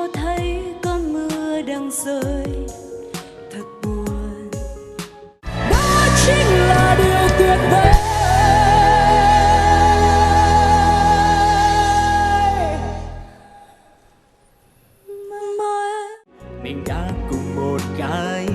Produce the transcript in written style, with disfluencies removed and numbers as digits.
cho thấy cơn mưa đang rơi thật buồn. Đó chính là điều tuyệt vời. Mình đã cùng một cái